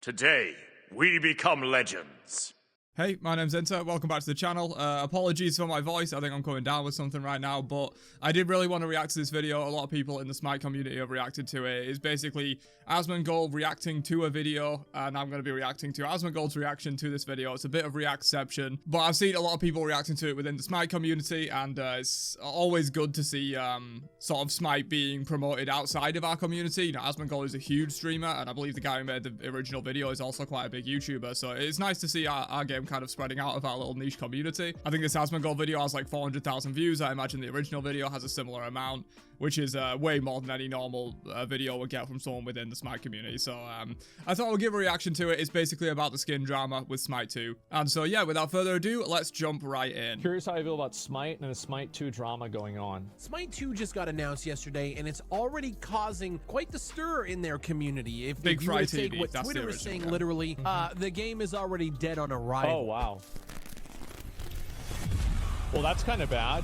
Today, we become legends. Hey, my name's Inter, welcome back to the channel. Apologies for my voice, I think I'm coming down with something right now, but I did really want to react to this video. A lot of people in the Smite community have reacted to it. It's basically Asmongold reacting to a video, and I'm going to be reacting to Asmongold's reaction to this video. It's a bit of reactception, but I've seen a lot of people reacting to it within the Smite community, and it's always good to see sort of Smite being promoted outside of our community. You know, Asmongold is a huge streamer, and I believe the guy who made the original video is also quite a big YouTuber, so it's nice to see our game kind of spreading out of our little niche community. I think this Asmongold video has like 400,000 views. I imagine the original video has a similar amount, which is way more than any normal video would get from someone within the Smite community. So I thought I would give a reaction to it. It's basically about the skin drama with Smite 2. And so yeah, without further ado, let's jump right in. Curious how you feel about Smite and the Smite 2 drama going on. Smite 2 just got announced yesterday, and it's already causing quite the stir in their community. If Big you were to Fry take TV, what that's Twitter the is saying, original, literally, the game is already dead on arrival. Oh, wow. Well, that's kind of bad.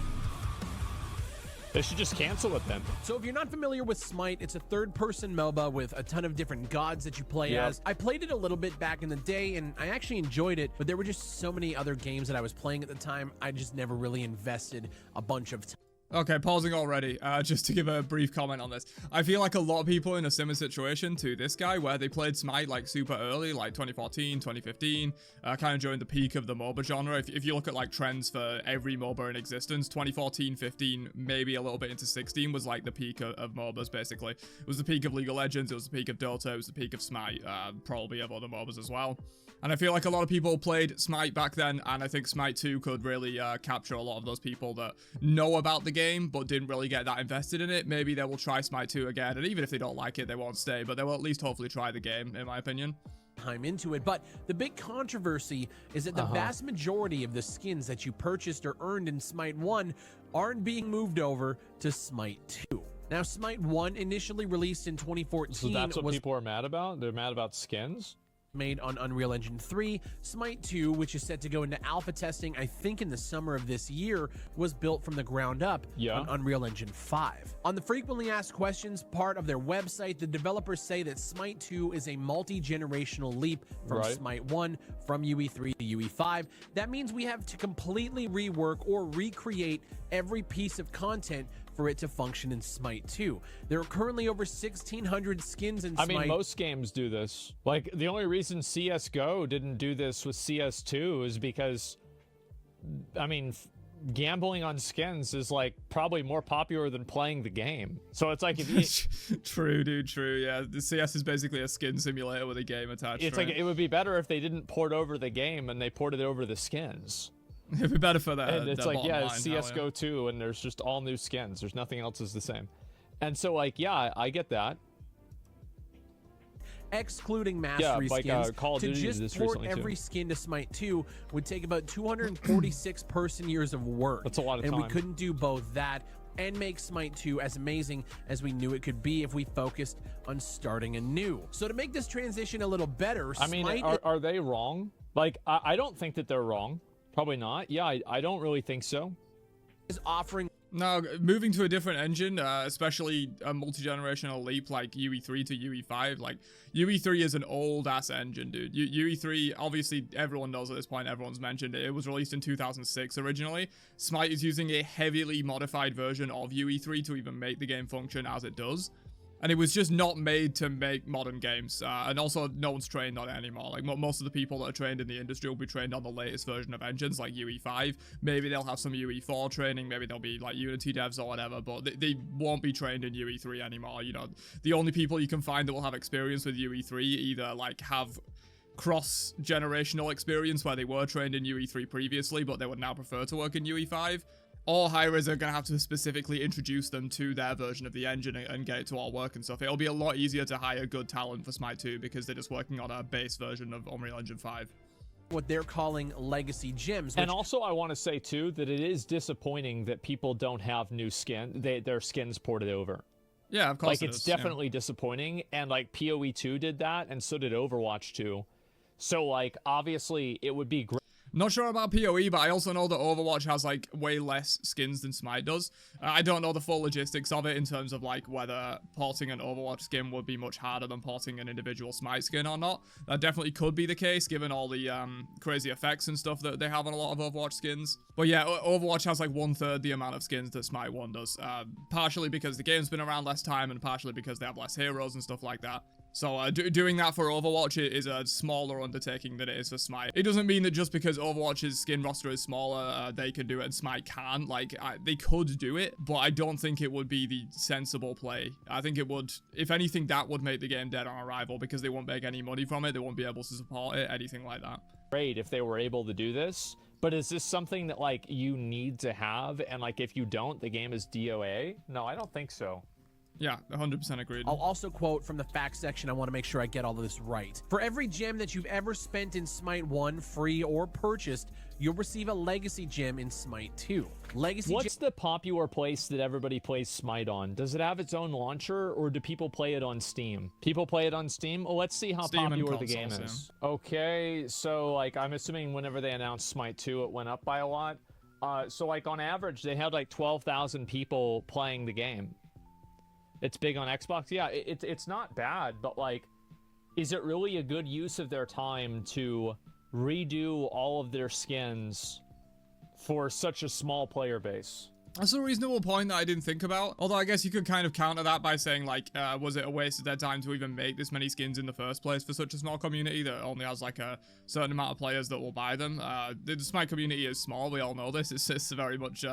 They should just cancel it then. So if you're not familiar with Smite, it's a third-person MOBA with a ton of different gods that you play as. I played it a little bit back in the day, and I actually enjoyed it, but there were just so many other games that I was playing at the time, I just never really invested a bunch of time. Okay, pausing already, just to give a brief comment on this. I feel like a lot of people in a similar situation to this guy, where they played Smite like super early, like 2014, 2015, kind of during the peak of the MOBA genre. If you look at like trends for every MOBA in existence, 2014, 15, maybe a little bit into 16 was like the peak of MOBAs, basically. It was the peak of League of Legends, it was the peak of Dota, it was the peak of Smite, probably of other MOBAs as well. And I feel like a lot of people played Smite back then, and I think Smite 2 could really capture a lot of those people that know about the game, but didn't really get that invested in it. Maybe they will try Smite 2 again, and even if they don't like it, they won't stay, but they will at least hopefully try the game, in my opinion. Time into it, but the big controversy is that the vast majority of the skins that you purchased or earned in Smite 1 aren't being moved over to Smite 2. Now, Smite 1 initially released in 2014. So that's what people are mad about? They're mad about skins? Made on Unreal Engine 3. Smite 2, which is set to go into alpha testing, I think in the summer of this year, was built from the ground up on Unreal Engine 5. On the frequently asked questions part of their website, the developers say that Smite 2 is a multi-generational leap from Smite 1, from UE3 to UE5. That means we have to completely rework or recreate every piece of content for it to function in Smite 2. There are currently over 1,600 skins in Smite. I mean, most games do this. Like, the only reason CSGO didn't do this with CS2 is because, I mean, gambling on skins is, like, probably more popular than playing the game. So it's like if you... True, dude, true, yeah. The CS is basically a skin simulator with a game attached. It's like, it would be better if they didn't port over the game and they ported it over the skins. It'd be better for that. And it's like, yeah, it's CSGO 2, and there's just all new skins. There's nothing else is the same. And so, like, yeah, I get that. Excluding mastery skins, Call of to Duty just port every skin to Smite 2 would take about 246 person years of work. That's a lot of time. And we couldn't do both that and make Smite 2 as amazing as we knew it could be if we focused on starting anew. So to make this transition a little better, I mean, are they wrong? Like, I don't think that they're wrong. Probably not. Yeah, I don't really think so. Is offering... Now, moving to a different engine, especially a multi-generational leap like UE3 to UE5, like, UE3 is an old-ass engine, dude. UE3, obviously, everyone knows at this point, everyone's mentioned it. It was released in 2006 originally. Smite is using a heavily modified version of UE3 to even make the game function as it does. And it was just not made to make modern games. And also, no one's trained on it anymore. Like, most of the people that are trained in the industry will be trained on the latest version of engines, like UE5. Maybe they'll have some UE4 training. Maybe they'll be, like, Unity devs or whatever. But they won't be trained in UE3 anymore. You know, the only people you can find that will have experience with UE3 either, like, have cross-generational experience where they were trained in UE3 previously, but they would now prefer to work in UE5. Or hires are going to have to specifically introduce them to their version of the engine and get it to all work and stuff. It'll be a lot easier to hire good talent for Smite 2 because they're just working on a base version of Unreal Engine 5. What they're calling legacy gems. And also, I want to say, too, that it is disappointing that people don't have new their skins ported over. Yeah, of course. Like, it's definitely disappointing. And, like, PoE 2 did that, and so did Overwatch 2. So, like, obviously, it would be great. Not sure about PoE, but I also know that Overwatch has like way less skins than Smite does. I don't know the full logistics of it in terms of like whether porting an Overwatch skin would be much harder than porting an individual Smite skin or not. That definitely could be the case given all the crazy effects and stuff that they have on a lot of Overwatch skins. But yeah, Overwatch has like 1/3 the amount of skins that Smite 1 does. Partially because the game's been around less time and partially because they have less heroes and stuff like that. So doing that for Overwatch is a smaller undertaking than it is for Smite. It doesn't mean that just because Overwatch's skin roster is smaller, they can do it and Smite can't. Like, they could do it, but I don't think it would be the sensible play. I think it would, if anything, that would make the game dead on arrival because they won't make any money from it. They won't be able to support it, anything like that. Great if they were able to do this, but is this something that, like, you need to have? And, like, if you don't, the game is DOA? No, I don't think so. Yeah, 100% agreed. I'll also quote from the facts section. I want to make sure I get all of this right. For every gem that you've ever spent in Smite 1, free or purchased, you'll receive a legacy gem in Smite 2. What's the popular place that everybody plays Smite on? Does it have its own launcher, or do people play it on Steam? People play it on Steam? Well, let's see how popular the game is. Okay, so, like, I'm assuming whenever they announced Smite 2, it went up by a lot. So, like, on average, they had, like, 12,000 people playing the game. It's big on Xbox. Yeah, it's not bad, but, like, is it really a good use of their time to redo all of their skins for such a small player base? That's a reasonable point that I didn't think about. Although I guess you could kind of counter that by saying, like, was it a waste of their time to even make this many skins in the first place for such a small community that only has, like, a certain amount of players that will buy them? The Smite community is small. We all know this. It's very much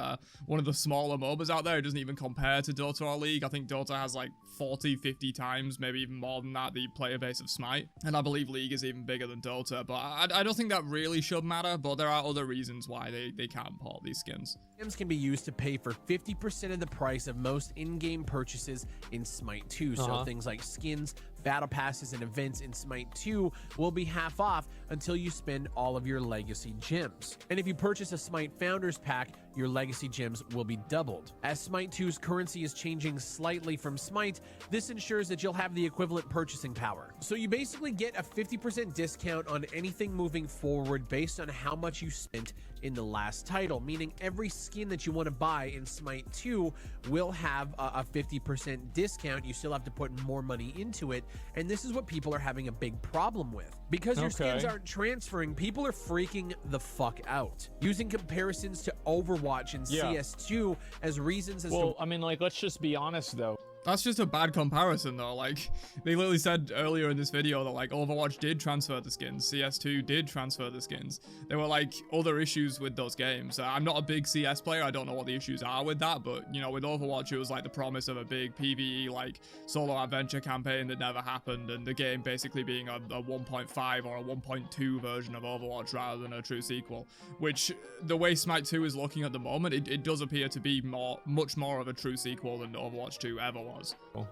one of the smaller MOBAs out there. It doesn't even compare to Dota or League. I think Dota has, like, 40, 50 times, maybe even more than that, the player base of Smite. And I believe League is even bigger than Dota. But I don't think that really should matter. But there are other reasons why they can't port these skins. Gems can be used to pay for 50% of the price of most in-game purchases in Smite 2. So things like skins, battle passes, and events in Smite 2 will be half off until you spend all of your legacy gems. And if you purchase a Smite Founders Pack, your legacy gems will be doubled. As Smite 2's currency is changing slightly from Smite, this ensures that you'll have the equivalent purchasing power. So you basically get a 50% discount on anything moving forward based on how much you spent in the last title, meaning every skin that you want to buy in Smite 2 will have a 50% discount. You still have to put more money into it, and this is what people are having a big problem with. Because your skins aren't transferring, people are freaking the fuck out, using comparisons to Overwatch and CS2 as reasons as I mean, like, let's just be honest, though. That's just a bad comparison, though. Like, they literally said earlier in this video that, like, Overwatch did transfer the skins. CS2 did transfer the skins. There were, like, other issues with those games. I'm not a big CS player. I don't know what the issues are with that. But, you know, with Overwatch, it was, like, the promise of a big PvE, like, solo adventure campaign that never happened. And the game basically being a 1.5 or a 1.2 version of Overwatch rather than a true sequel. Which, the way Smite 2 is looking at the moment, it does appear to be much more of a true sequel than Overwatch 2 ever was.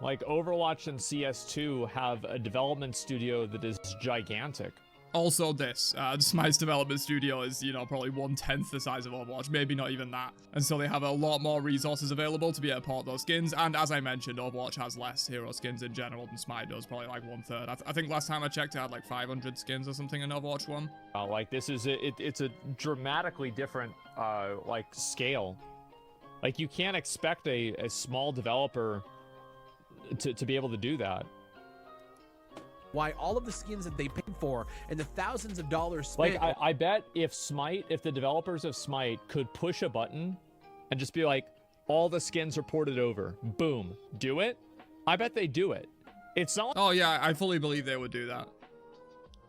Like, Overwatch and CS2 have a development studio that is gigantic. Also this, Smite's development studio is, you know, probably 1/10 the size of Overwatch, maybe not even that. And so they have a lot more resources available to be able to port those skins. And as I mentioned, Overwatch has less hero skins in general than Smite does, probably like 1/3. I think last time I checked, it had like 500 skins or something in Overwatch 1. Like, this is, it's a dramatically different, like, scale. Like, you can't expect a small developer to be able to do that. Why all of the skins that they paid for and the thousands of dollars spent. Like, I bet if the developers of Smite could push a button and just be like, all the skins are ported over, boom, do it, I bet they do it. It's not. Oh yeah, I fully believe they would do that.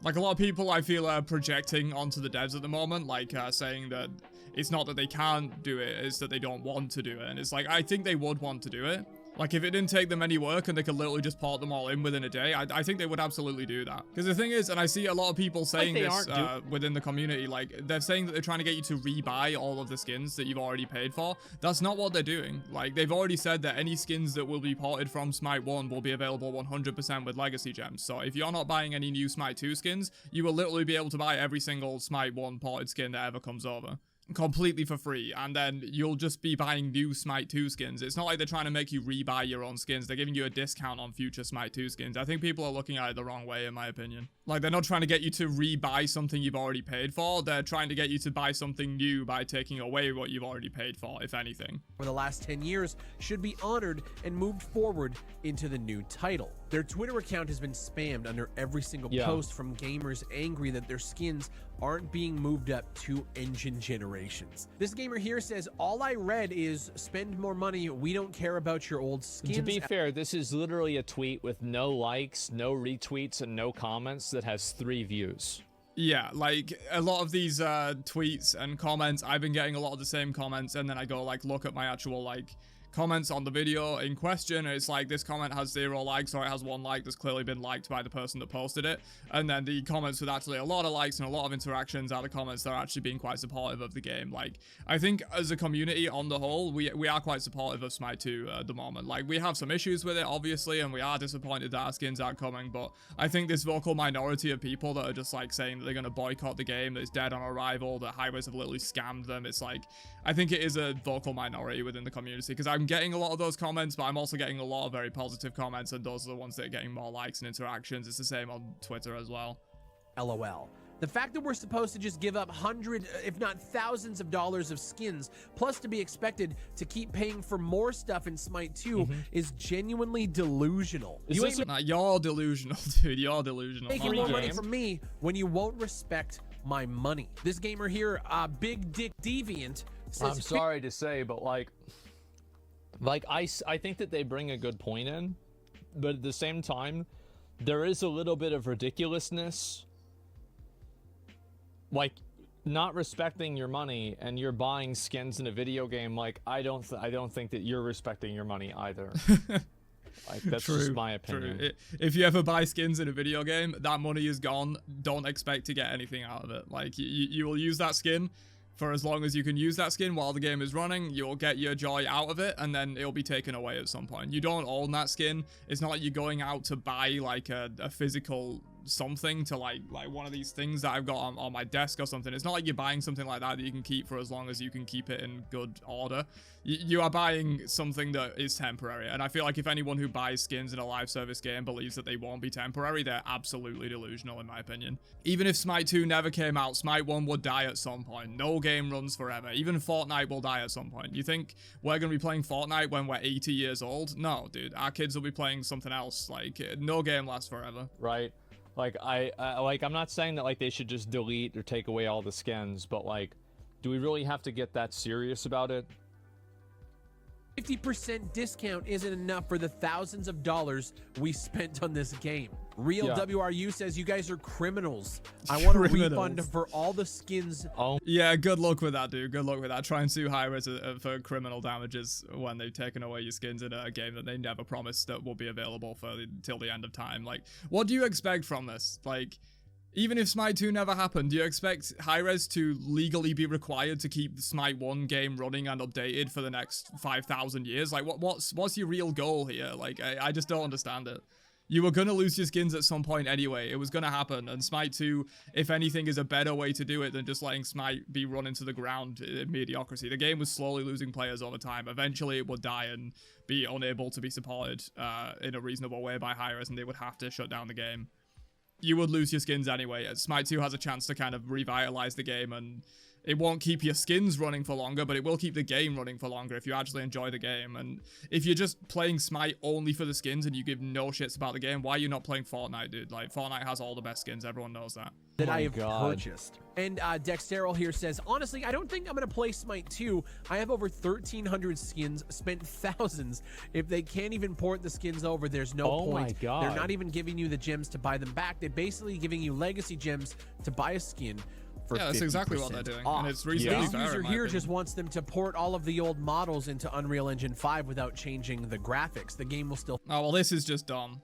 Like, a lot of people, I feel, are projecting onto the devs at the moment, like, saying that it's not that they can't do it, it's that they don't want to do it. And it's like, I think they would want to do it. Like, if it didn't take them any work and they could literally just port them all in within a day, I think they would absolutely do that. Because the thing is, and I see a lot of people saying this within the community, like, they're saying that they're trying to get you to rebuy all of the skins that you've already paid for. That's not what they're doing. Like, they've already said that any skins that will be ported from Smite 1 will be available 100% with legacy gems. So if you're not buying any new Smite 2 skins, you will literally be able to buy every single Smite 1 ported skin that ever comes over. Completely for free, and then you'll just be buying new Smite 2 skins. It's not like they're trying to make you rebuy your own skins. They're giving you a discount on future Smite 2 skins. I think people are looking at it the wrong way, in my opinion. Like, they're not trying to get you to re-buy something you've already paid for. They're trying to get you to buy something new by taking away what you've already paid for, if anything. For the last 10 years should be honored and moved forward into the new title. Their Twitter account has been spammed under every single post from gamers angry that their skins aren't being moved up 2 engine generations. This gamer here says, all I read is spend more money, we don't care about your old skins. To be fair, this is literally a tweet with no likes, no retweets, and no comments that has 3 views. Yeah, like, a lot of these tweets and comments, I've been getting a lot of the same comments, and then I go, like, look at my actual, like, comments on the video in question. It's like, this comment has 0 likes, or it has 1 like that's clearly been liked by the person that posted it. And then the comments with actually a lot of likes and a lot of interactions are the comments that are actually being quite supportive of the game. Like, I think as a community on the whole, we are quite supportive of Smite 2 at the moment. Like, we have some issues with it, obviously, and we are disappointed that our skins aren't coming, but I think this vocal minority of people that are just, like, saying that they're going to boycott the game, that it's dead on arrival, that Hi-Rez have literally scammed them, it's like, I think it is a vocal minority within the community, because I'm getting a lot of those comments, but I'm also getting a lot of very positive comments, and those are the ones that are getting more likes and interactions. It's the same on Twitter as well. LOL. The fact that we're supposed to just give up hundreds, if not thousands of dollars of skins, plus to be expected to keep paying for more stuff in Smite 2 is genuinely delusional. You're delusional, dude. You're delusional. Making more money from me when you won't respect my money. This gamer here, Big Dick Deviant, says, I'm sorry to say, but like I think that they bring a good point in, but at the same time, there is a little bit of ridiculousness, like not respecting your money, and you're buying skins in a video game. Like, I don't think that you're respecting your money either. Like, that's just my opinion. If you ever buy skins in a video game, that money is gone. Don't expect to get anything out of it. Like, you will use that skin for as long as you can use that skin while the game is running. You'll get your joy out of it, and then it'll be taken away at some point. You don't own that skin. It's not like you're going out to buy like a physical something to like one of these things that I've got on my desk or something. It's not like you're buying something like that you can keep for as long as you can keep it in good order. You are buying something that is temporary, and I feel like if anyone who buys skins in a live service game believes that they won't be temporary, they're absolutely delusional in my opinion. Even if Smite 2 never came out, Smite 1 would die at some point. No game runs forever. Even Fortnite will die at some point. You think we're going to be playing Fortnite when we're 80 years old? No, dude. Our kids will be playing something else. Like, no game lasts forever. Right. Like, I'm not saying that, like, they should just delete or take away all the skins, but, like, do we really have to get that serious about it? 50% discount isn't enough for the thousands of dollars we spent on this game. Real WRU says, you guys are criminals. I want a refund for all the skins. Oh. Yeah, good luck with that, dude. Good luck with that. Try and sue Hi-Rez for criminal damages when they've taken away your skins in a game that they never promised that will be available for till the end of time. Like, what do you expect from this? Like, even if Smite 2 never happened, do you expect Hi-Rez to legally be required to keep the Smite 1 game running and updated for the next 5,000 years? Like, what's your real goal here? Like, I just don't understand it. You were going to lose your skins at some point anyway. It was going to happen. And Smite 2, if anything, is a better way to do it than just letting Smite be run into the ground in mediocrity. The game was slowly losing players over time. Eventually, it would die and be unable to be supported in a reasonable way by Hi-Rez, and they would have to shut down the game. You would lose your skins anyway. Smite 2 has a chance to kind of revitalize the game, and it won't keep your skins running for longer, but it will keep the game running for longer if you actually enjoy the game. And if you're just playing Smite only for the skins and you give no shits about the game, why are you not playing Fortnite, dude? Like, Fortnite has all the best skins. Everyone knows that. That I have purchased. And Dexterol here says, honestly, I don't think I'm going to play Smite 2. I have over 1,300 skins, spent thousands. If they can't even port the skins over, there's no point. My God. They're not even giving you the gems to buy them back. They're basically giving you legacy gems to buy a skin. Yeah, that's exactly what they're doing. Off. And it's reasonably This user here just wants them to port all of the old models into Unreal Engine 5 without changing the graphics. The game will still... Oh, well, this is just dumb.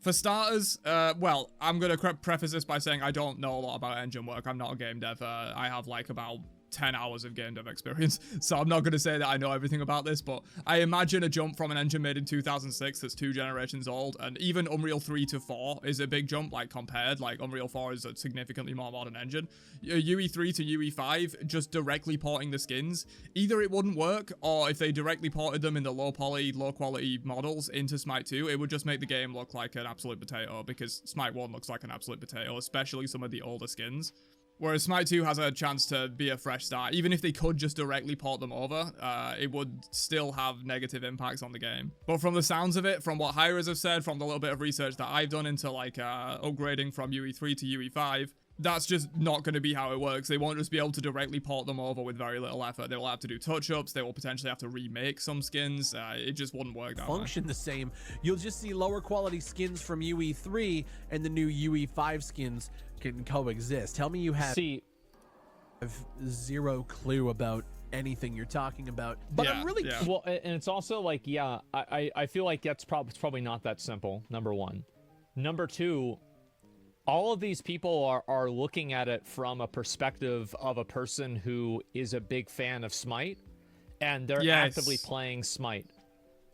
For starters, well, I'm going to preface this by saying I don't know a lot about engine work. I'm not a game dev. I have like about 10 hours of game dev experience, so I'm not going to say that I know everything about this, but I imagine a jump from an engine made in 2006 that's 2 generations old, and even Unreal 3 to 4 is a big jump, like compared, like Unreal 4 is a significantly more modern engine. UE3 to UE5, just directly porting the skins, either it wouldn't work, or if they directly ported them in the low poly, low quality models into Smite 2, it would just make the game look like an absolute potato, because Smite 1 looks like an absolute potato, especially some of the older skins. Whereas Smite 2 has a chance to be a fresh start. Even if they could just directly port them over, it would still have negative impacts on the game. But from the sounds of it, from what hirers have said, from the little bit of research that I've done into like upgrading from UE3 to UE5, that's just not going to be how it works. They won't just be able to directly port them over with very little effort. They will have to do touch-ups. They will potentially have to remake some skins. It just wouldn't work that way. Function the same. You'll just see lower quality skins from UE3 and the new UE5 skins can coexist. Tell me you have zero clue about anything you're talking about, but I'm really well, and it's also like, I feel like that's probably not that simple. Number one. Number two, all of these people are looking at it from a perspective of a person who is a big fan of Smite, and they're actively playing Smite.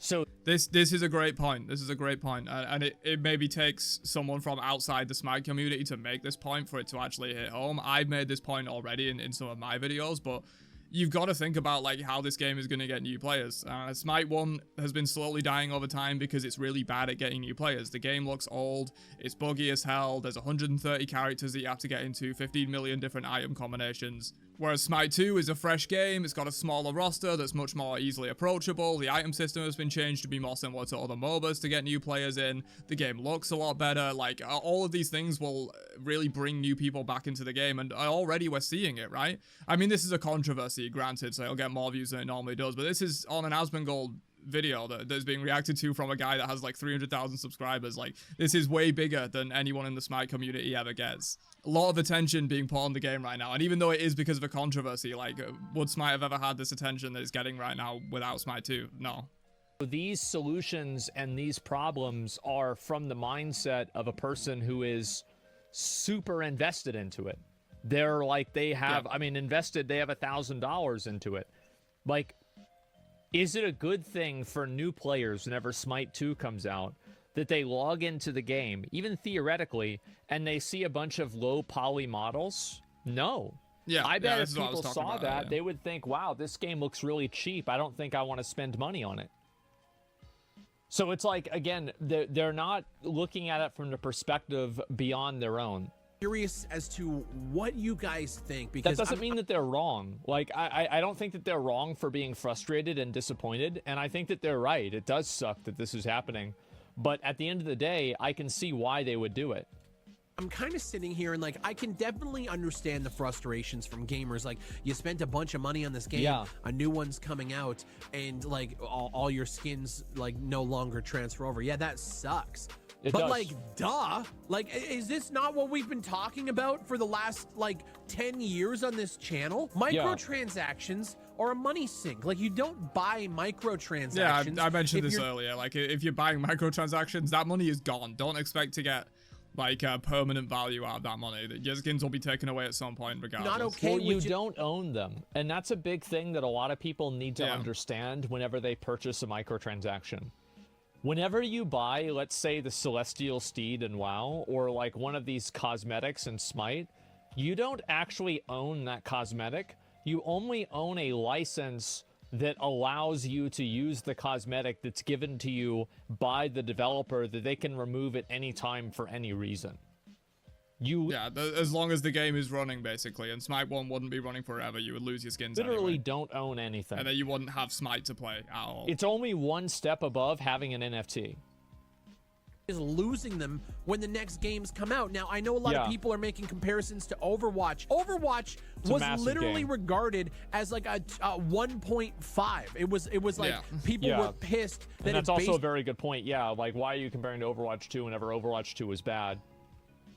So this is a great point. This is a great point. And it maybe takes someone from outside the Smite community to make this point for it to actually hit home. I've made this point already in some of my videos, but you've got to think about like how this game is going to get new players. Smite 1 has been slowly dying over time because it's really bad at getting new players. The game looks old, it's buggy as hell, there's 130 characters that you have to get into, 15 million different item combinations. Whereas Smite 2 is a fresh game, it's got a smaller roster that's much more easily approachable, the item system has been changed to be more similar to other MOBAs to get new players in, the game looks a lot better, like all of these things will really bring new people back into the game, and already we're seeing it, right? I mean, this is a controversy, granted, so it'll get more views than it normally does, but this is on an Asmongold video that's being reacted to from a guy that has like 300,000 subscribers. Like, this is way bigger than anyone in the Smite community ever gets. A lot of attention being put on the game right now, and even though it is because of a controversy, like, would Smite have ever had this attention that it's getting right now without Smite 2? No. These solutions and these problems are from the mindset of a person who is super invested into it. They're like, they have, I mean, invested, they have $1,000 into it. Like, is it a good thing for new players whenever Smite 2 comes out that they log into the game, even theoretically, and they see a bunch of low poly models? No. Yeah, I bet if people saw that, they would think, wow, this game looks really cheap. I don't think I want to spend money on it. So it's like, again, they're not looking at it from the perspective beyond their own. Curious as to what you guys think, because that doesn't mean that they're wrong. Like, I don't think that they're wrong for being frustrated and disappointed, and I think that they're right. It does suck that this is happening, but at the end of the day, I can see why they would do it. I'm kind of sitting here and like, I can definitely understand the frustrations from gamers. Like, you spent a bunch of money on this game, a new one's coming out, and like all your skins like no longer transfer over. Yeah, that sucks. But like, duh, like, is this not what we've been talking about for the last like 10 years on this channel? Microtransactions are a money sink. Like, you don't buy microtransactions. Yeah, I mentioned this earlier. Like, if you're buying microtransactions, that money is gone. Don't expect to get like permanent value out of that money. Your skins will be taken away at some point regardless. Not okay. Well, you don't own them, and that's a big thing that a lot of people need to understand whenever they purchase a microtransaction. Whenever you buy, let's say, the Celestial Steed in WoW, or like one of these cosmetics in Smite, you don't actually own that cosmetic. You only own a license that allows you to use the cosmetic that's given to you by the developer that they can remove at any time for any reason. As long as the game is running, basically, and Smite 1 wouldn't be running forever, you would lose your skins literally anyway. Don't own anything. And then you wouldn't have Smite to play at all. It's only one step above having an NFT. Is losing them when the next games come out. Now, I know a lot of people are making comparisons to Overwatch. Overwatch was literally regarded as like a 1.5. It was like people were pissed that and that's also a very good point. Yeah, like, why are you comparing to Overwatch 2 whenever Overwatch 2 was bad?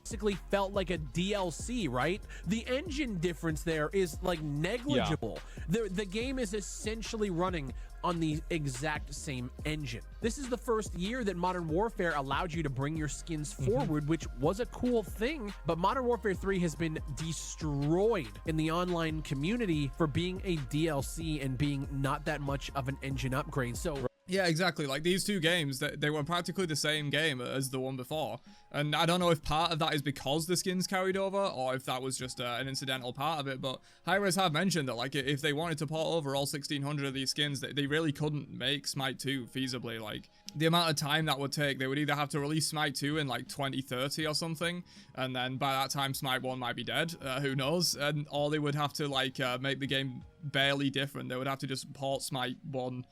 Basically felt like a DLC, right? The engine difference there is like negligible. The game is essentially running on the exact same engine. This is the first year that Modern Warfare allowed you to bring your skins forward, which was a cool thing, but Modern Warfare 3 has been destroyed in the online community for being a DLC and being not that much of an engine upgrade. So yeah, exactly. Like these two games, they were practically the same game as the one before. And I don't know if part of that is because the skins carried over or if that was just an incidental part of it. But Hi-Rez have mentioned that like if they wanted to port over all 1600 of these skins, they really couldn't make Smite 2 feasibly. Like the amount of time that would take, they would either have to release Smite 2 in like 2030 or something. And then by that time, Smite 1 might be dead. Who knows? And or they would have to like make the game barely different. They would have to just port Smite 1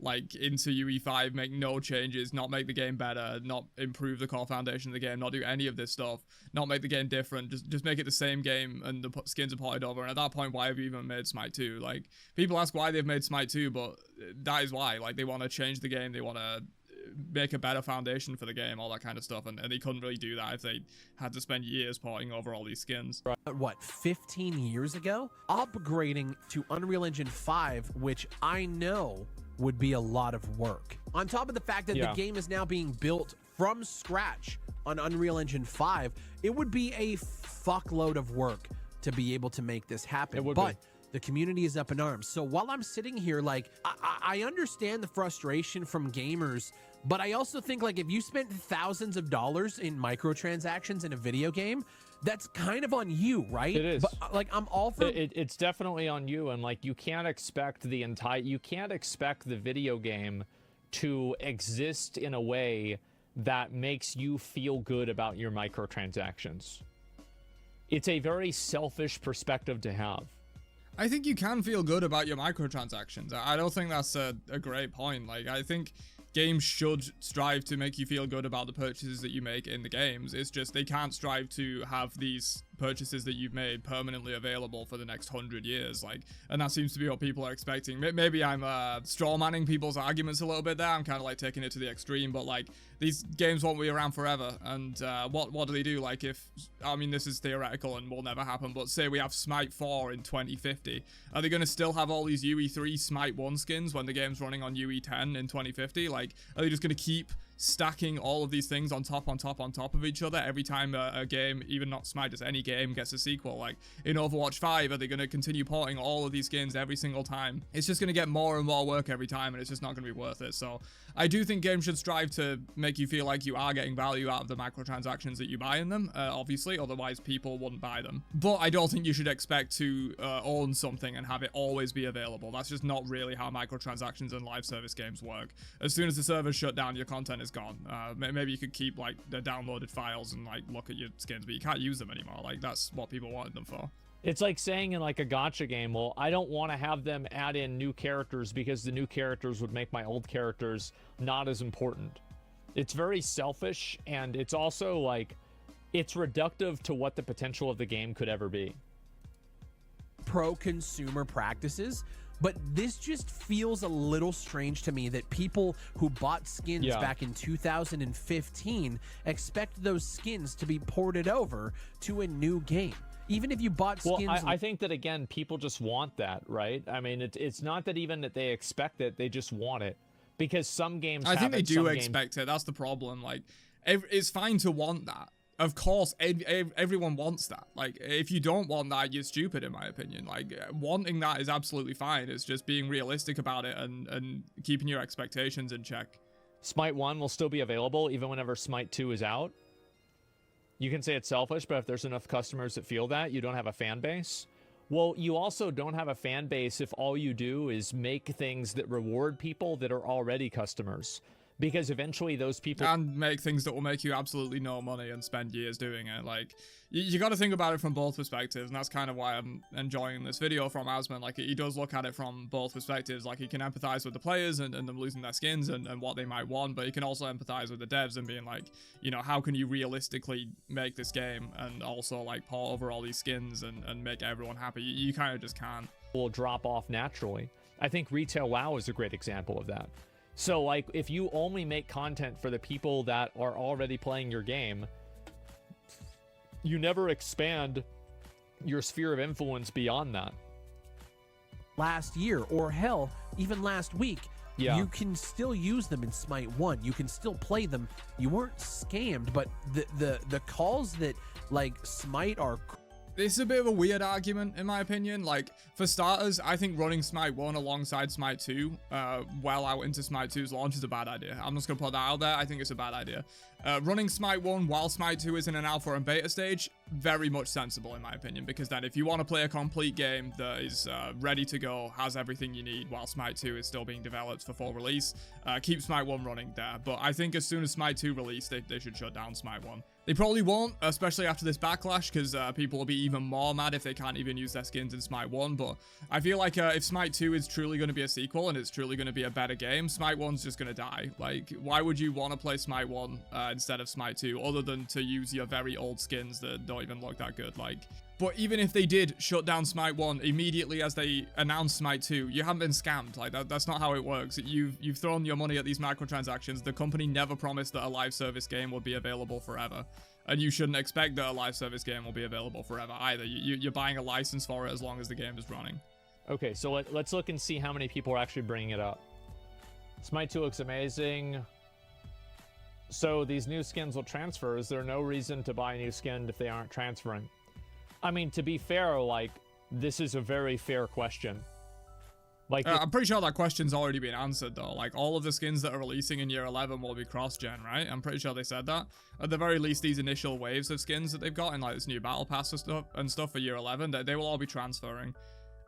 like into UE5, make no changes, not make the game better, not improve the core foundation of the game, not do any of this stuff, not make the game different, just make it the same game and the skins are ported over. And at that point, why have you even made Smite 2? Like, people ask why they've made Smite 2, but that is why. Like, they want to change the game, they want to make a better foundation for the game, all that kind of stuff, and they couldn't really do that if they had to spend years porting over all these skins. What, 15 years ago? Upgrading to Unreal Engine 5, which I know would be a lot of work. On top of the fact that the game is now being built from scratch on Unreal Engine 5, it would be a fuckload of work to be able to make this happen. But the community is up in arms. So while I'm sitting here, like, I understand the frustration from gamers, but I also think, like, if you spent thousands of dollars in microtransactions in a video game, that's kind of on you, right? It is. But, like, I'm all for it's definitely on you, and like you can't expect the video game to exist in a way that makes you feel good about your microtransactions. It's a very selfish perspective to have. I think you can feel good about your microtransactions. I don't think that's a great point. Like, I think games should strive to make you feel good about the purchases that you make in the games. It's just they can't strive to have these purchases that you've made permanently available for the next 100 years. Like, and that seems to be what people are expecting. Maybe I'm straw-manning people's arguments a little bit there. I'm kind of like taking it to the extreme, but like these games won't be around forever. And what do they do? Like, if, I mean, this is theoretical and will never happen, but say we have Smite 4 in 2050, are they going to still have all these UE3 Smite 1 skins when the game's running on UE10 in 2050? Like, are they just going to keep stacking all of these things on top of each other every time a game, even not Smite, just any game gets a sequel? Like in Overwatch 5, are they going to continue porting all of these skins every single time? It's just going to get more and more work every time, and it's just not going to be worth it. So I do think games should strive to make you feel like you are getting value out of the microtransactions that you buy in them, obviously, otherwise people wouldn't buy them. But I don't think you should expect to own something and have it always be available. That's just not really how microtransactions and live service games work. As soon as the server's shut down, your content is gone. Maybe you could keep like the downloaded files and like look at your skins, but you can't use them anymore. Like, that's what people wanted them for. It's like saying in like a gacha game, well, I don't want to have them add in new characters because the new characters would make my old characters not as important. It's very selfish, and it's also like, it's reductive to what the potential of the game could ever be. Pro-consumer practices, but this just feels a little strange to me that people who bought skins back in 2015 expect those skins to be ported over to a new game. Even if you bought skins... Well, I think that, again, people just want that, right? I mean, it's not that even that they expect it, they just want it. Because some games I think they do expect it. That's the problem. Like, it's fine to want that. Of course, everyone wants that. Like, if you don't want that, you're stupid, in my opinion. Like, wanting that is absolutely fine. It's just being realistic about it and keeping your expectations in check. Smite 1 will still be available even whenever Smite 2 is out. You can say it's selfish, but if there's enough customers that feel that, you don't have a fan base. Well, you also don't have a fan base if all you do is make things that reward people that are already customers. Because eventually those people... And make things that will make you absolutely no money and spend years doing it. Like, you got to think about it from both perspectives, and that's kind of why I'm enjoying this video from Asmon. Like, he does look at it from both perspectives. Like, he can empathize with the players and them losing their skins and what they might want, but he can also empathize with the devs and being like, you know, how can you realistically make this game and also, like, port over all these skins and make everyone happy? You kind of just can't. Will drop off naturally. I think Retail WoW is a great example of that. So, like, if you only make content for the people that are already playing your game, you never expand your sphere of influence beyond that. Last year, or hell, even last week, Yeah. You can still use them in Smite 1. You can still play them. You weren't scammed, but the calls that like Smite are. It's a bit of a weird argument, in my opinion. Like, for starters, I think running Smite 1 alongside Smite 2, well out into Smite 2's launch is a bad idea. I'm just going to put that out there. I think it's a bad idea. Running Smite 1 while Smite 2 is in an alpha and beta stage, very much sensible, in my opinion, because then if you want to play a complete game that is ready to go, has everything you need while Smite 2 is still being developed for full release, keep Smite 1 running there. But I think as soon as Smite 2 release, they should shut down Smite 1. They probably won't, especially after this backlash, because people will be even more mad if they can't even use their skins in Smite 1. But I feel like if Smite 2 is truly going to be a sequel and it's truly going to be a better game, Smite 1's just going to die. Like, why would you want to play Smite 1 instead of Smite 2, other than to use your very old skins that don't even look that good? Like, but even if they did shut down Smite 1 immediately as they announced Smite 2, you haven't been scammed. Like, that's not how it works. You've thrown your money at these microtransactions. The company never promised that a live service game would be available forever. And you shouldn't expect that a live service game will be available forever either. You're buying a license for it as long as the game is running. Okay, so let's look and see how many people are actually bringing it up. Smite 2 looks amazing. So these new skins will transfer. Is there no reason to buy a new skin if they aren't transferring? I mean, to be fair, like, this is a very fair question. Like, I'm pretty sure that question's already been answered, though. Like, all of the skins that are releasing in Year 11 will be cross-gen, right? I'm pretty sure they said that. At the very least, these initial waves of skins that they've got in, like, this new Battle Pass and stuff for Year 11, they will all be transferring.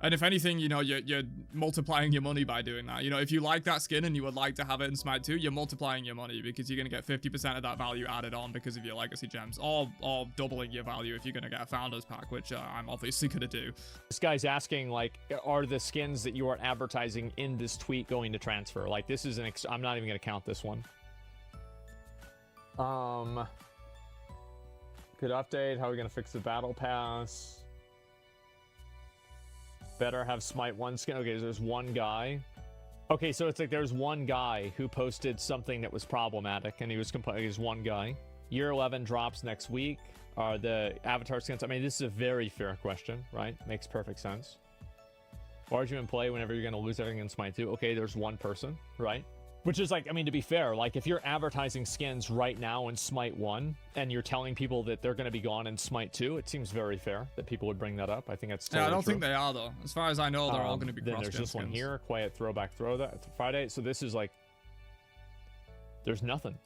And if anything, you know, you're multiplying your money by doing that. You know, if you like that skin and you would like to have it in Smite 2, you're multiplying your money because you're going to get 50% of that value added on because of your legacy gems, or doubling your value if you're going to get a Founders Pack, which I'm obviously going to do. This guy's asking, like, are the skins that you are advertising in this tweet going to transfer? Like, this is I'm not even going to count this one. Good update. How are we going to fix the Battle Pass? Better have Smite 1 skin. Okay, so there's one guy. Okay, so it's like there's one guy who posted something that was problematic, and he was complaining. There's one guy. Year 11 drops next week. Are the avatar skins? I mean, this is a very fair question, right? Makes perfect sense. Why would you even play whenever you're going to lose everything in Smite 2? Okay, there's one person, right? Which is like, I mean, to be fair, like if you're advertising skins right now in Smite 1 and you're telling people that they're going to be gone in Smite 2, it seems very fair that people would bring that up. I think that's totally I don't true. think they are, though. As far as I know, they're all going to be cross-gen Then there's this skins. one here, Quiet Throwback Friday. So this is like, there's nothing.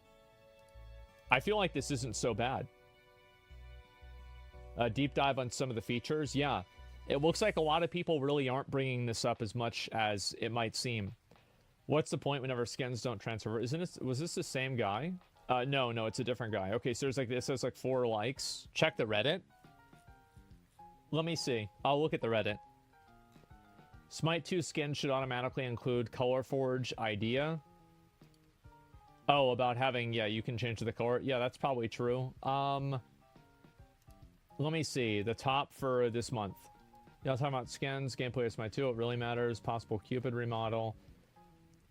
I feel like this isn't so bad. A deep dive on some of the features. Yeah, it looks like a lot of people really aren't bringing this up as much as it might seem. What's the point whenever skins don't transfer? Was this the same guy? No, it's a different guy. Okay, so there's like this. There's like 4 likes. Check the Reddit. Let me see. I'll look at the Reddit. Smite 2 skins should automatically include Color Forge idea. Oh, about having, yeah, you can change the color. Yeah, that's probably true. Let me see. The top for this month. Yeah, I'm talking about skins, gameplay of Smite 2. It really matters. Possible Cupid remodel.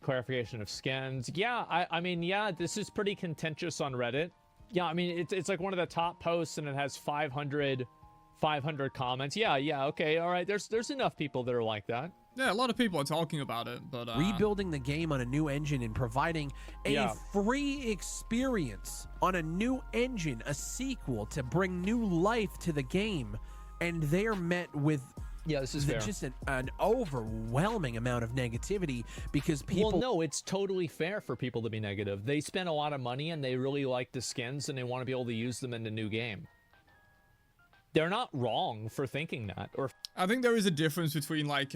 Clarification of skins. Yeah, I mean, yeah, this is pretty contentious on Reddit. Yeah, I mean, it's like one of the top posts and it has 500 comments. Yeah, okay, all right. There's enough people that are like that. Yeah, a lot of people are talking about it, but rebuilding the game on a new engine and providing a free experience on a new engine, a sequel to bring new life to the game, and they are met with this is fair. Just an overwhelming amount of negativity because people... Well, no, it's totally fair for people to be negative. They spend a lot of money and they really like the skins and they want to be able to use them in the new game. They're not wrong for thinking that. Or I think there is a difference between like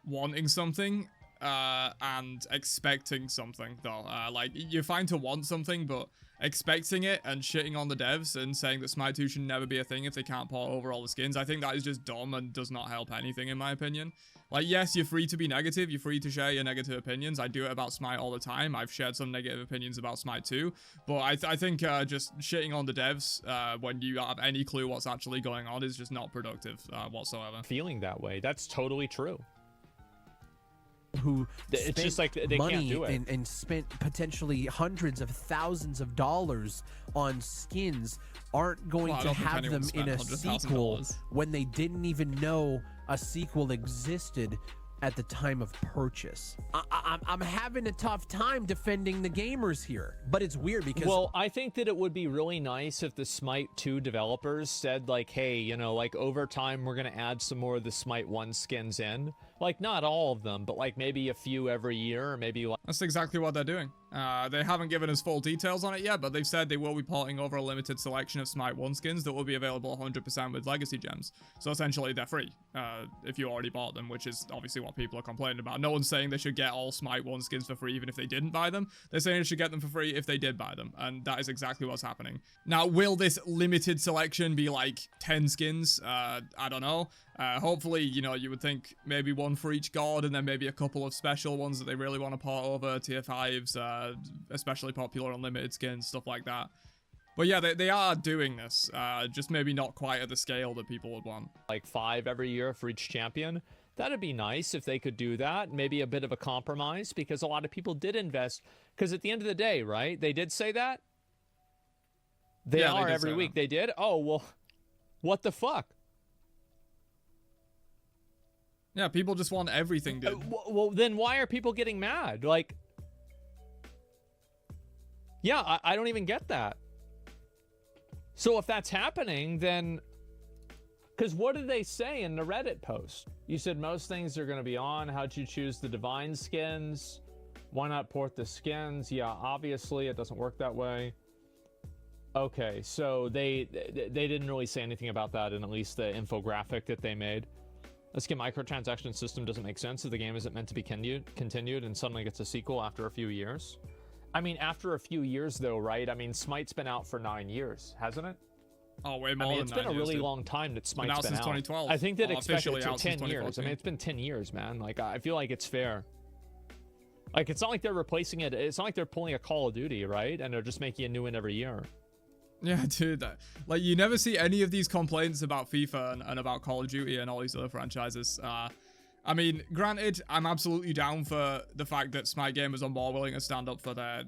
wanting something and expecting something, though. Like, you're fine to want something, but expecting it and shitting on the devs and saying that Smite 2 should never be a thing if they can't port over all the skins, I think that is just dumb and does not help anything, in my opinion. Like, yes, you're free to be negative, you're free to share your negative opinions. I do it about Smite all the time. I've shared some negative opinions about Smite 2, but I think just shitting on the devs when you have any clue what's actually going on is just not productive whatsoever. Feeling that way, that's totally true. Who it's just like they money can't do it. And spent potentially hundreds of thousands of dollars on skins aren't going to have them in a sequel when they didn't even know a sequel existed at the time of purchase. I'm having a tough time defending the gamers here, but it's weird because... Well, I think that it would be really nice if the Smite 2 developers said, like, hey, you know, like, over time, we're going to add some more of the Smite 1 skins in. Like, not all of them, but, like, maybe a few every year, or maybe... Like That's exactly what they're doing. They haven't given us full details on it yet, but they've said they will be porting over a limited selection of Smite 1 skins that will be available 100% with Legacy Gems. So essentially, they're free if you already bought them, which is obviously what people are complaining about. No one's saying they should get all Smite 1 skins for free even if they didn't buy them. They're saying they should get them for free if they did buy them, and that is exactly what's happening. Now, will this limited selection be like 10 skins? I don't know. Hopefully, you know, you would think maybe one for each god, and then maybe a couple of special ones that they really want to port over, tier 5s, especially popular unlimited skins, stuff like that. But yeah, they are doing this, just maybe not quite at the scale that people would want. Like 5 every year for each champion. That'd be nice if they could do that. Maybe a bit of a compromise, because a lot of people did invest. Because at the end of the day, right, they did say that? They are every week. They did? Oh, well, what the fuck? Yeah, people just want everything, dude. Well, then why are people getting mad? Like, yeah, I don't even get that. So if that's happening, then... Because what did they say in the Reddit post? You said most things are going to be on. How'd you choose the divine skins? Why not port the skins? Yeah, obviously it doesn't work that way. Okay, so they didn't really say anything about that in at least the infographic that they made. This game microtransaction system doesn't make sense if the game isn't meant to be continued and suddenly gets a sequel after a few years. I mean, after a few years though, right? I mean, Smite's been out for 9 years, hasn't it? Oh, way more. I mean, it's been a really long time that Smite's been out. Since 2012. I think that expected it to 10 years. I mean, it's been 10 years, man. Like, I feel like it's fair. Like, it's not like they're replacing it. It's not like they're pulling a Call of Duty, right? And they're just making a new one every year. Yeah, dude. Like, you never see any of these complaints about FIFA and about Call of Duty and all these other franchises. I mean, granted, I'm absolutely down for the fact that Smite gamers are more willing to stand up for their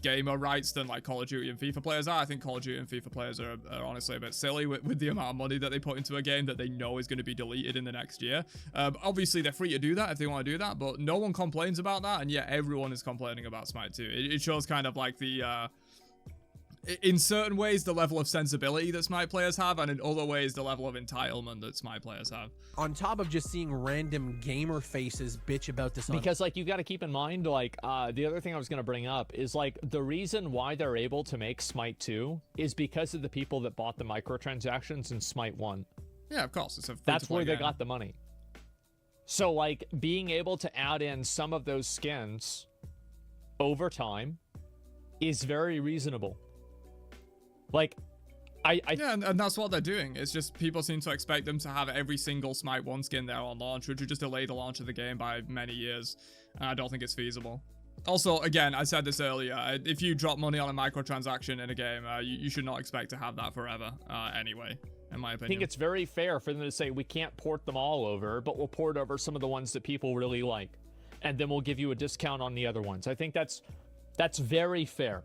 gamer rights than like Call of Duty and FIFA players are. I think Call of Duty and FIFA players are honestly a bit silly with the amount of money that they put into a game that they know is going to be deleted in the next year. Obviously, they're free to do that if they want to do that, but no one complains about that, and yet everyone is complaining about Smite 2. It shows kind of like the... in certain ways, the level of sensibility that Smite players have, and in other ways, the level of entitlement that Smite players have. On top of just seeing random gamer faces bitch about this. Because, like, you got to keep in mind, like, the other thing I was going to bring up is, like, the reason why they're able to make Smite 2 is because of the people that bought the microtransactions in Smite 1. Yeah, of course. That's where they got the money. So, like, being able to add in some of those skins over time is very reasonable. Like, yeah, and that's what they're doing. It's just people seem to expect them to have every single Smite 1 skin there on launch, which would just delay the launch of the game by many years. I don't think it's feasible. Also, again, I said this earlier, if you drop money on a microtransaction in a game, you should not expect to have that forever anyway, in my opinion. I think it's very fair for them to say, we can't port them all over, but we'll port over some of the ones that people really like. And then we'll give you a discount on the other ones. I think that's very fair.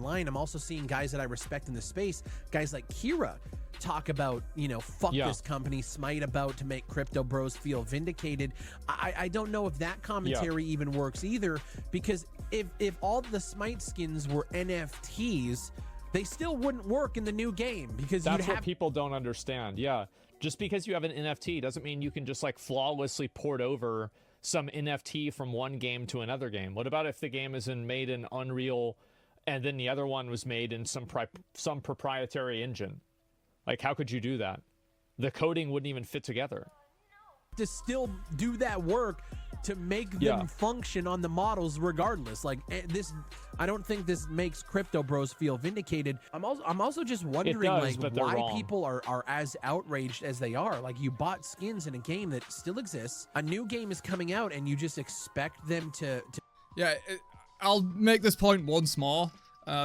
I'm also seeing guys that I respect in the space, guys like Kira, talk about, you know, fuck this company, Smite about to make crypto bros feel vindicated. I don't know if that commentary even works either, because if all the Smite skins were NFTs, they still wouldn't work in the new game, because that's what people don't understand. Yeah, just because you have an NFT doesn't mean you can just like flawlessly port over some NFT from one game to another game. What about if the game is made in Unreal and then the other one was made in some proprietary engine? Like, how could you do that? The coding wouldn't even fit together. To still do that work to make them function on the models regardless. Like, this, I don't think this makes crypto bros feel vindicated. I'm also just wondering, like, why people are as outraged as they are. Like, you bought skins in a game that still exists. A new game is coming out and you just expect them to... Yeah, I'll make this point once more.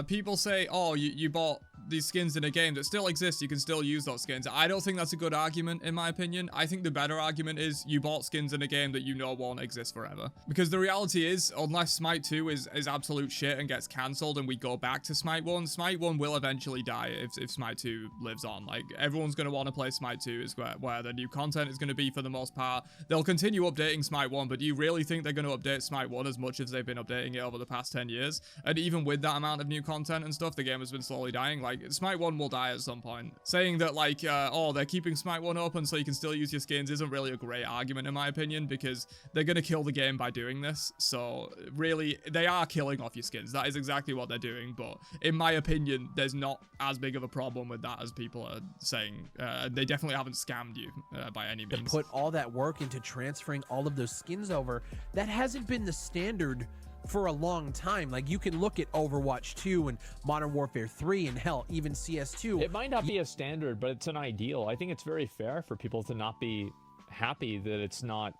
People say, oh, you bought these skins in a game that still exist, you can still use those skins. I don't think that's a good argument, in my opinion. I think the better argument is you bought skins in a game that you know won't exist forever. Because the reality is, unless Smite 2 is absolute shit and gets cancelled and we go back to Smite 1, Smite 1 will eventually die if Smite 2 lives on. Like, everyone's going to want to play Smite 2 is where the new content is going to be for the most part. They'll continue updating Smite 1, but do you really think they're going to update Smite 1 as much as they've been updating it over the past 10 years? And even with that amount of new content and stuff, the game has been slowly dying. Like, Smite 1 will die at some point. Saying that, like, oh, they're keeping Smite 1 open so you can still use your skins isn't really a great argument, in my opinion, because they're going to kill the game by doing this. So, really, they are killing off your skins. That is exactly what they're doing, but in my opinion, there's not as big of a problem with that as people are saying. They definitely haven't scammed you by any means. To put all that work into transferring all of those skins over, that hasn't been the standard for a long time. Like, you can look at Overwatch 2 and Modern Warfare 3 and hell, even CS2. It might not be a standard, but it's an ideal. I think it's very fair for people to not be happy that it's not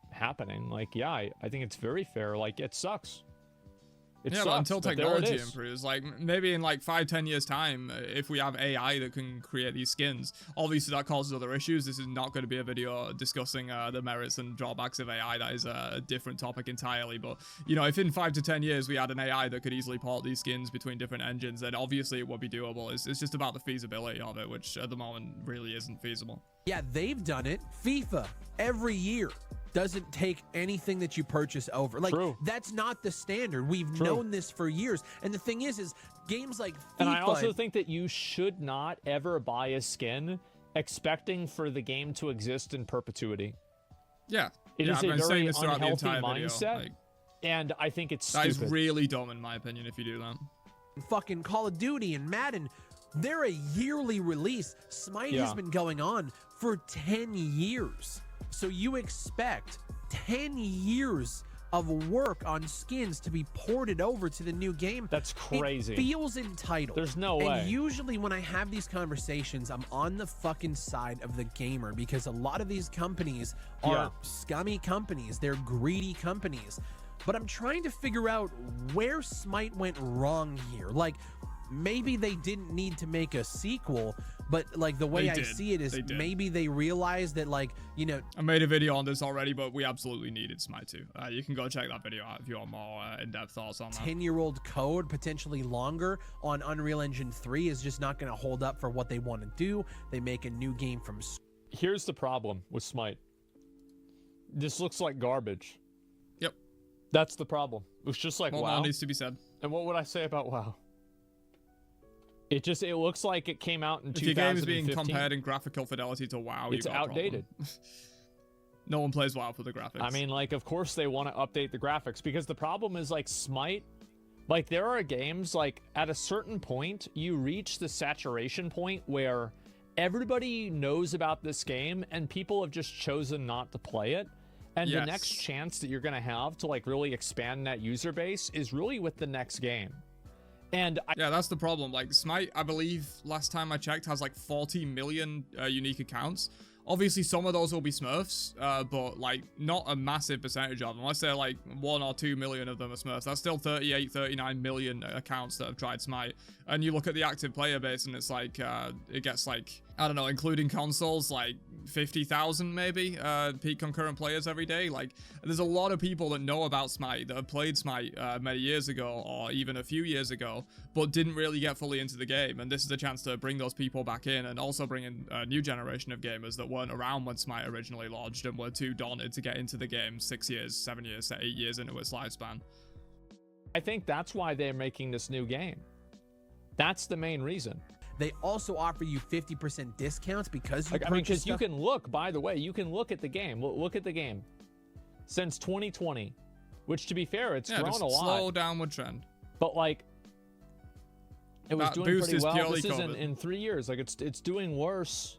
happening. Like, yeah, I think it's very fair. Like, it sucks. It sucks, but until technology but improves, like maybe in like 5-10 years time, if we have AI that can create these skins, obviously that causes other issues. This is not going to be a video discussing the merits and drawbacks of AI. That is a different topic entirely. But, you know, if in 5 to 10 years we had an AI that could easily port these skins between different engines, then obviously it would be doable. It's just about the feasibility of it, which at the moment really isn't feasible. Yeah, they've done it. FIFA every year doesn't take anything that you purchase over. Like, that's not the standard. We've known this for years. And the thing is games like FIFA... And I also think that you should not ever buy a skin expecting for the game to exist in perpetuity. Yeah. It is a very unhealthy mindset, like, and I think it's stupid. That is really dumb, in my opinion, if you do that. Fucking Call of Duty and Madden, they're a yearly release. Smite has been going on for 10 years. So you expect 10 years of work on skins to be ported over to the new game. That's crazy. It feels entitled. There's no way. And usually when I have these conversations, I'm on the fucking side of the gamer, because a lot of these companies are scummy companies. They're greedy companies. But I'm trying to figure out where Smite went wrong here. Like, maybe they didn't need to make a sequel, but like the way I see it is maybe they realized that, like, you know, I made a video on this already, but we absolutely needed Smite 2. You can go check that video out if you want more in-depth thoughts on that. 10-year-old code, potentially longer, on Unreal Engine 3 is just not going to hold up for what they want to do. They make a new game from... Here's the problem with Smite. This looks like garbage. Yep. That's the problem. It's just like, WoW needs to be said. And what would I say about WoW? It looks like it came out in 2015. If your game is being compared in graphical fidelity to WoW, it's outdated. No one plays WoW for the graphics. I mean, like, of course they want to update the graphics, because the problem is, like, Smite, like, there are games, like, at a certain point, you reach the saturation point where everybody knows about this game and people have just chosen not to play it. And the next chance that you're going to have to, like, really expand that user base is really with the next game. And yeah, that's the problem. Like, Smite, I believe last time I checked, has like 40 million unique accounts. Obviously, some of those will be Smurfs, but like not a massive percentage of them. Let's say like 1 or 2 million of them are Smurfs. That's still 38, 39 million accounts that have tried Smite. And you look at the active player base, and it's like it gets like, I don't know, including consoles, like 50,000 maybe peak concurrent players every day. Like, there's a lot of people that know about Smite, that have played Smite many years ago or even a few years ago, but didn't really get fully into the game. And this is a chance to bring those people back in, and also bring in a new generation of gamers that weren't around when Smite originally launched and were too daunted to get into the game 6 years, 7 years, 8 years into its lifespan. I think that's why they're making this new game. That's the main reason. They also offer you 50% discounts because you because you can look, by the way, you can look at the game. Look at the game. Since 2020, which, to be fair, it's grown a lot. Slow downward trend. But like, it was doing pretty well. This is COVID. in 3 years. Like, it's doing worse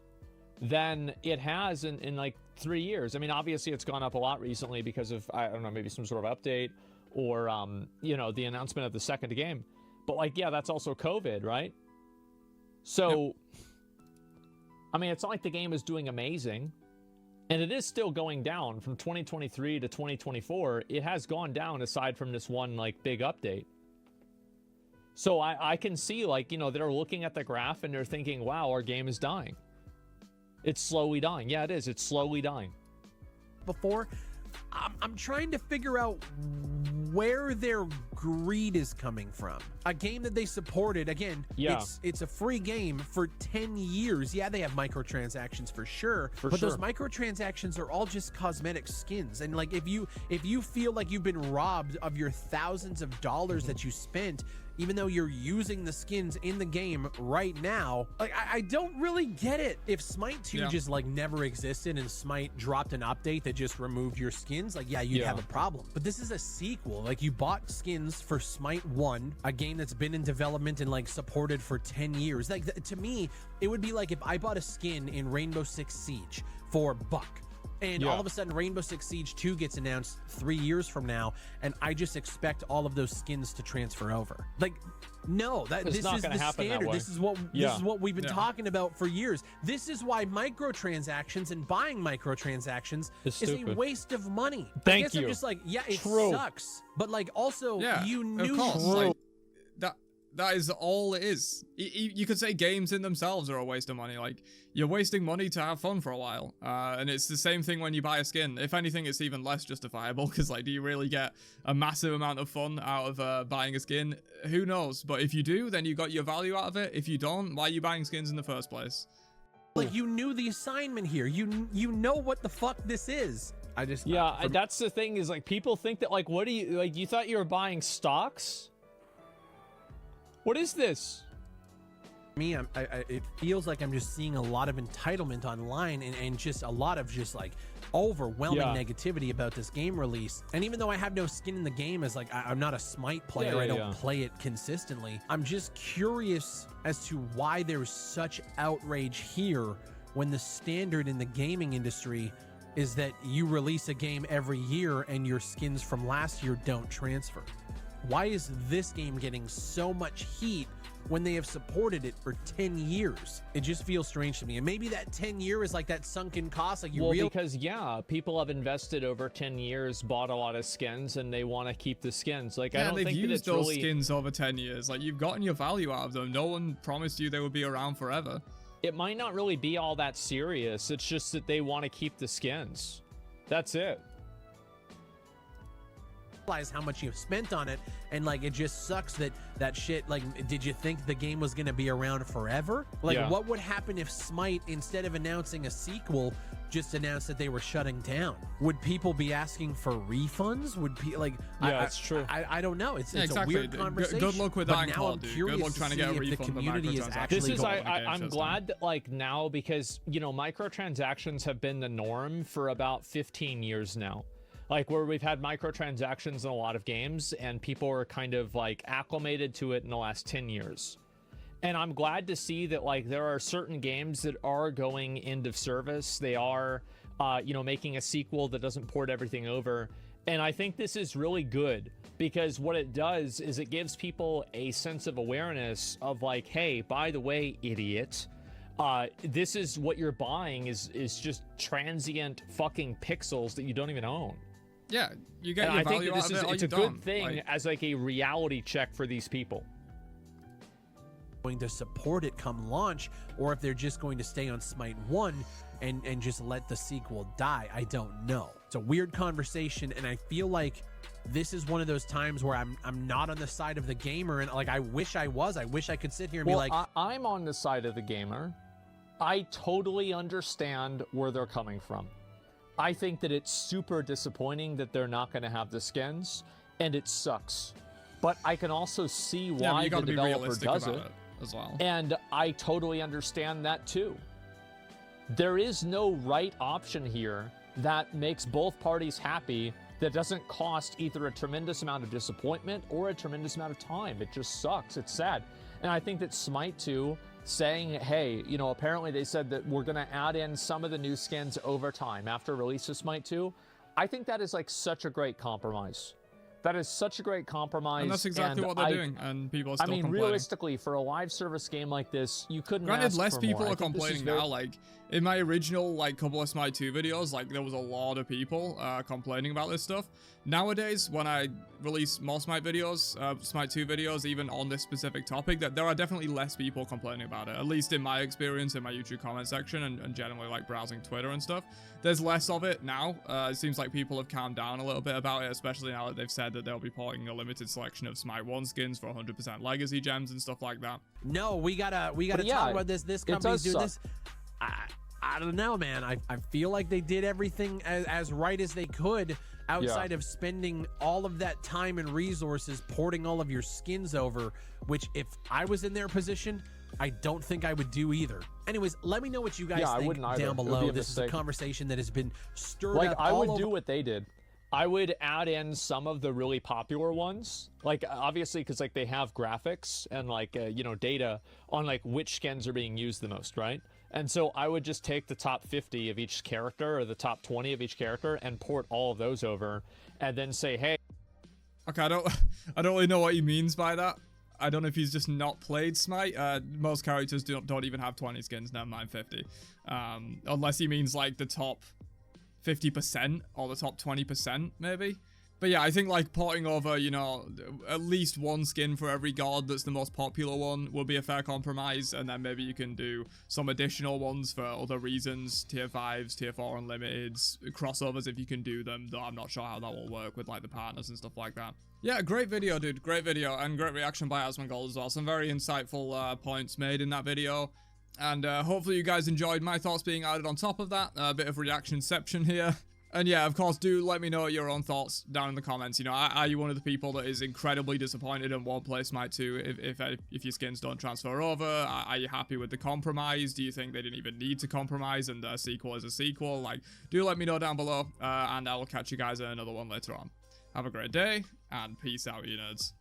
than it has in like 3 years. I mean, obviously it's gone up a lot recently because of, I don't know, maybe some sort of update or you know, the announcement of the second game. But like, yeah, that's also COVID, right? So, I mean, it's not like the game is doing amazing, and it is still going down from 2023 to 2024. It has gone down aside from this one, like, big update. So I can see, like, you know, they're looking at the graph and they're thinking, wow, our game is dying. It's slowly dying. Yeah, it is. It's slowly dying. Before, I'm trying to figure out where their greed is coming from. A game that they supported, again, it's a free game for 10 years. Yeah, they have microtransactions for sure, but those microtransactions are all just cosmetic skins. And like, if you feel like you've been robbed of your thousands of dollars that you spent, even though you're using the skins in the game right now, like I don't really get it. If Smite 2 just like never existed and Smite dropped an update that just removed your skins, like you'd have a problem. But this is a sequel. Like, you bought skins for Smite 1, a game that's been in development and like supported for 10 years. Like, to me, it would be like if I bought a skin in Rainbow Six Siege for $1. And all of a sudden Rainbow Six Siege 2 gets announced 3 years from now, and I just expect all of those skins to transfer over. Like, no, this is the standard. This is what we've been talking about for years. This is why microtransactions and buying microtransactions is a waste of money. I guess I'm just like, it sucks. But like, also, you knew. Of course, like, that is all it is. You could say games in themselves are a waste of money. Like, you're wasting money to have fun for a while. And it's the same thing when you buy a skin. If anything, it's even less justifiable, because like, do you really get a massive amount of fun out of buying a skin? Who knows? But if you do, then you got your value out of it. If you don't, why are you buying skins in the first place? Like, you knew the assignment here. You know what the fuck this is. I just that's the thing, is like, people think that like, what do you like? You thought you were buying stocks? What is this? Me, it feels like I'm just seeing a lot of entitlement online and just a lot of just like overwhelming negativity about this game release. And even though I have no skin in the game, as like I'm not a Smite player, I don't play it consistently, I'm just curious as to why there's such outrage here when the standard in the gaming industry is that you release a game every year and your skins from last year don't transfer. Why is this game getting so much heat when they have supported it for 10 years? It just feels strange to me. And maybe that 10 year is like that sunken cost. Like, because people have invested over 10 years, bought a lot of skins, and they want to keep the skins. Like, I don't think that it's those skins over 10 years. Like, you've gotten your value out of them. No one promised you they would be around forever. It might not really be all that serious. It's just that they want to keep the skins. That's it. Realize how much you've spent on it, and like, it just sucks that shit. Like, did you think the game was going to be around forever? Like, what would happen if Smite, instead of announcing a sequel, just announced that they were shutting down? Would people be asking for refunds? Would people like? That's true. I don't know. It's a weird conversation. Good luck with that, Call, dude. Good luck trying to get a refund. The community is actually. This is I'm glad that like now, because you know, microtransactions have been the norm for about 15 years now. Like, where we've had microtransactions in a lot of games, and people are kind of like acclimated to it in the last 10 years. And I'm glad to see that like there are certain games that are going end of service. They are, making a sequel that doesn't port everything over. And I think this is really good, because what it does is it gives people a sense of awareness of like, hey, by the way, idiot, this is what you're buying is just transient fucking pixels that you don't even own. Yeah, you get your value out of it. It's a good thing as like a reality check for these people. Going to support it come launch, or if they're just going to stay on Smite 1 and just let the sequel die, I don't know. It's a weird conversation, and I feel like this is one of those times where I'm not on the side of the gamer, and like I wish I was. I wish I could sit here and be like, I'm on the side of the gamer. I totally understand where they're coming from. I think that it's super disappointing that they're not going to have the skins, and it sucks. But I can also see why the developer does it as well. And I totally understand that too. There is no right option here that makes both parties happy, that doesn't cost either a tremendous amount of disappointment or a tremendous amount of time. It just sucks. It's sad. And I think that Smite 2 saying, hey, you know, apparently they said that we're going to add in some of the new skins over time after release of Smite 2. I think that is like such a great compromise. That is such a great compromise. And that's exactly what they're doing, and people are still complaining. Realistically, for a live service game like this, you couldn't ask Granted, less for people more. are complaining now. Like, in my original, like, couple of Smite 2 videos, like, there was a lot of people complaining about this stuff. nowadays, when I release more Smite videos, Smite 2 videos, even on this specific topic, that there are definitely less people complaining about it. At least in my experience, in my YouTube comment section, and generally like browsing Twitter and stuff. There's less of it now. It seems like people have calmed down a little bit about it, especially now that they've said that they'll be porting a limited selection of Smite 1 skins for 100% legacy gems and stuff like that. No, we gotta talk about this. This company's doing this. I don't know, man. I feel like they did everything as right as they could outside of spending all of that time and resources porting all of your skins over, which if I was in their position, I don't think I would do either. Anyways, let me know what you guys think down below. This is a conversation that has been stirred up. I would do what they did. I would add in some of the really popular ones, like obviously because like they have graphics and like you know, data on like which skins are being used the most, right? And so I would just take the top 50 of each character or the top 20 of each character and port all of those over, and then say, hey. Okay, I don't really know what he means by that. I don't know if he's just not played Smite. Most characters don't even have 20 skins, never mind 50. Unless he means like the top 50% or the top 20% maybe. But yeah, I think like porting over, you know, at least one skin for every god that's the most popular one will be a fair compromise, and then maybe you can do some additional ones for other reasons, tier 5s, tier 4 unlimiteds, crossovers if you can do them, though I'm not sure how that will work with like the partners and stuff like that. Yeah, great video, dude, great video, and great reaction by Asmongold as well. Some very insightful points made in that video. And hopefully you guys enjoyed my thoughts being added on top of that. A bit of reactionception here. And yeah, of course, do let me know your own thoughts down in the comments. You know, are you one of the people that is incredibly disappointed and won't play Smite 2 if your skins don't transfer over? Are you happy with the compromise? Do you think they didn't even need to compromise and a sequel is a sequel? Like, do let me know down below, and I will catch you guys in another one later on. Have a great day, and peace out, you nerds.